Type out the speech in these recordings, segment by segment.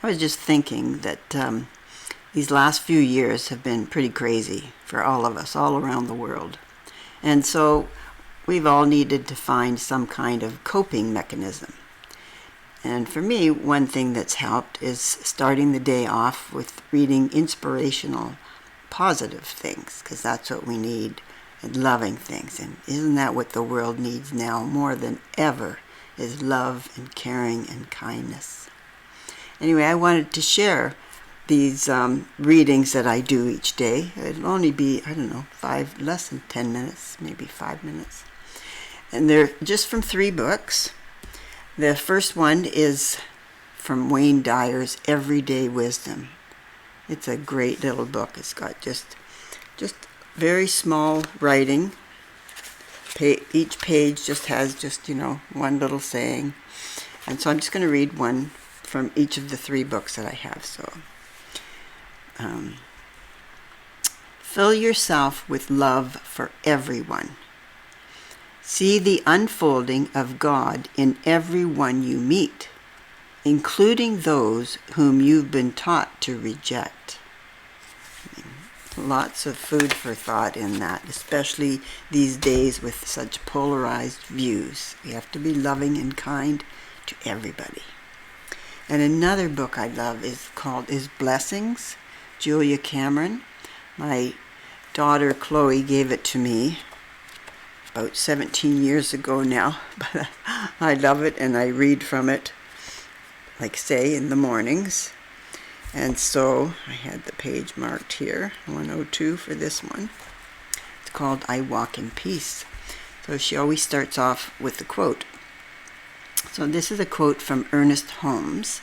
I was just thinking that these last few years have been pretty crazy for all of us, all around the world. And so we've all needed to find some kind of coping mechanism. And for me, one thing that's helped is starting the day off with reading inspirational, positive things, because that's what we need, and loving things. And isn't that what the world needs now more than ever, is love and caring and kindness. Anyway, I wanted to share these readings that I do each day. It'll only be, less than 10 minutes, maybe 5 minutes. And they're just from 3 books. The first one is from Wayne Dyer's Everyday Wisdom. It's a great little book. It's got just very small writing. Each page just has one little saying. And so I'm just going to read one from each of the 3 books that I have. So, fill yourself with love for everyone. See the unfolding of God in everyone you meet, including those whom you've been taught to reject. Lots of food for thought in that, especially these days with such polarized views. We have to be loving and kind to everybody. And another book I love is called Blessings, Julia Cameron. My daughter Chloe gave it to me about 17 years ago now, but I love it and I read from it, like say, in the mornings. And so I had the page marked here, 102 for this one. It's called I Walk in Peace. So she always starts off with a quote. So this is a quote from Ernest Holmes.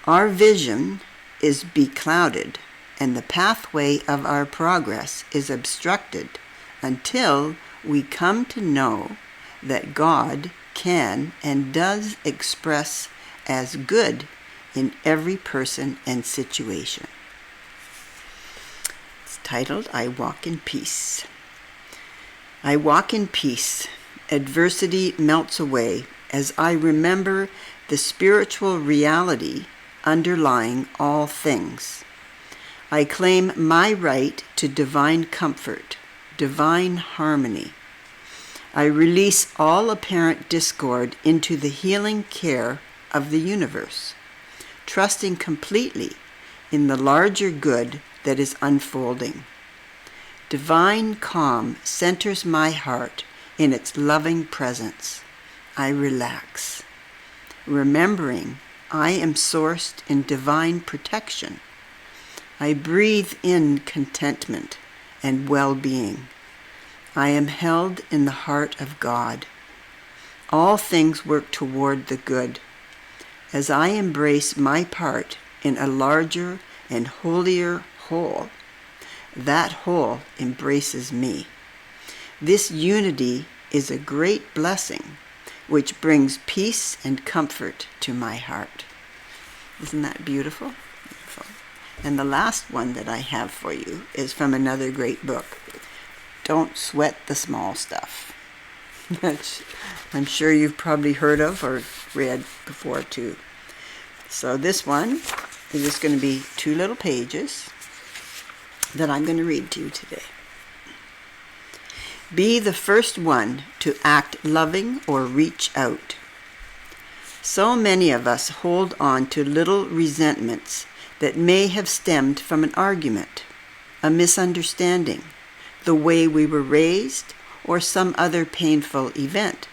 Our vision is beclouded and the pathway of our progress is obstructed until we come to know that God can and does express as good in every person and situation. It's titled, I Walk in Peace. I walk in peace. Adversity melts away as I remember the spiritual reality underlying all things. I claim my right to divine comfort, divine harmony. I release all apparent discord into the healing care of the universe, trusting completely in the larger good that is unfolding. Divine calm centers my heart in its loving presence. I relax, remembering I am sourced in divine protection. I breathe in contentment and well-being. I am held in the heart of God. All things work toward the good. As I embrace my part in a larger and holier whole, that whole embraces me. This unity is a great blessing which brings peace and comfort to my heart. Isn't that beautiful? Beautiful. And the last one that I have for you is from another great book, Don't Sweat the Small Stuff. Which I'm sure you've probably heard of or read before too. So this one is just going to be 2 little pages that I'm going to read to you today. Be the first one to act loving or reach out. So many of us hold on to little resentments that may have stemmed from an argument, a misunderstanding, the way we were raised, or some other painful event.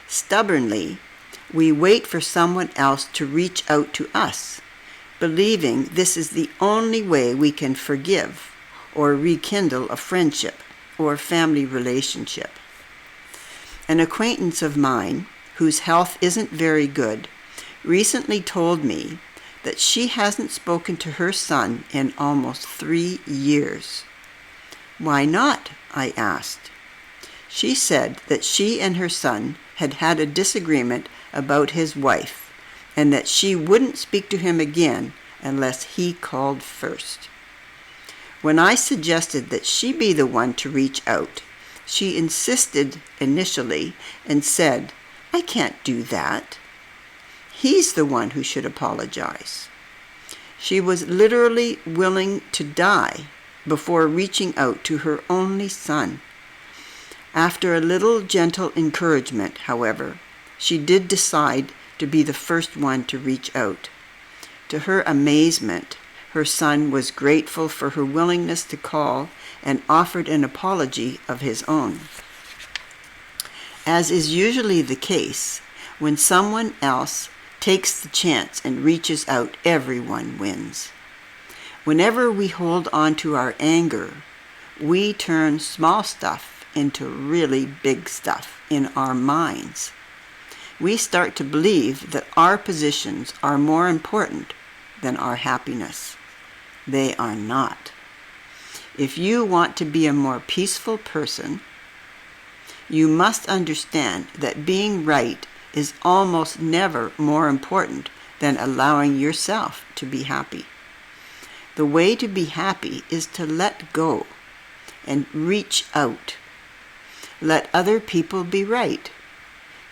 Stubbornly, we wait for someone else to reach out to us, believing this is the only way we can forgive or rekindle a friendship or family relationship. An acquaintance of mine, whose health isn't very good, recently told me that she hasn't spoken to her son in almost 3 years. Why not? I asked. She said that she and her son had had a disagreement about his wife, and that she wouldn't speak to him again unless he called first. When I suggested that she be the one to reach out, she insisted initially and said, I can't do that. He's the one who should apologize. She was literally willing to die before reaching out to her only son. After a little gentle encouragement, however, she did decide to be the first one to reach out. To her amazement, her son was grateful for her willingness to call and offered an apology of his own. As is usually the case, when someone else takes the chance and reaches out, everyone wins. Whenever we hold on to our anger, we turn small stuff into really big stuff in our minds. We start to believe that our positions are more important than our happiness. They are not. If you want to be a more peaceful person, you must understand that being right is almost never more important than allowing yourself to be happy. The way to be happy is to let go and reach out. Let other people be right.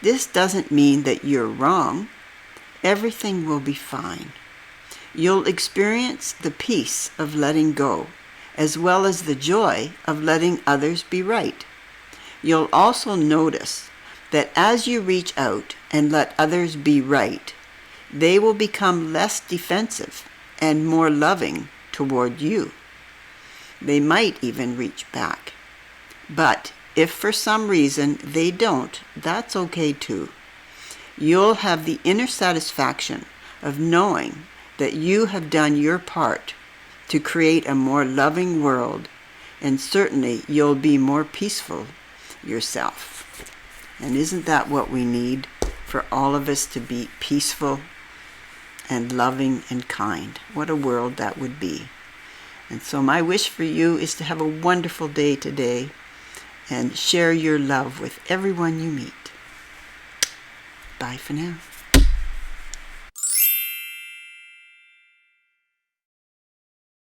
This doesn't mean that you're wrong. Everything will be fine. You'll experience the peace of letting go, as well as the joy of letting others be right. You'll also notice that as you reach out and let others be right, they will become less defensive and more loving toward you. They might even reach back. But if for some reason they don't, that's okay too. You'll have the inner satisfaction of knowing that you have done your part to create a more loving world, and certainly you'll be more peaceful yourself. And isn't that what we need? For all of us to be peaceful and loving and kind. What a world that would be. And so my wish for you is to have a wonderful day today and share your love with everyone you meet. Bye for now.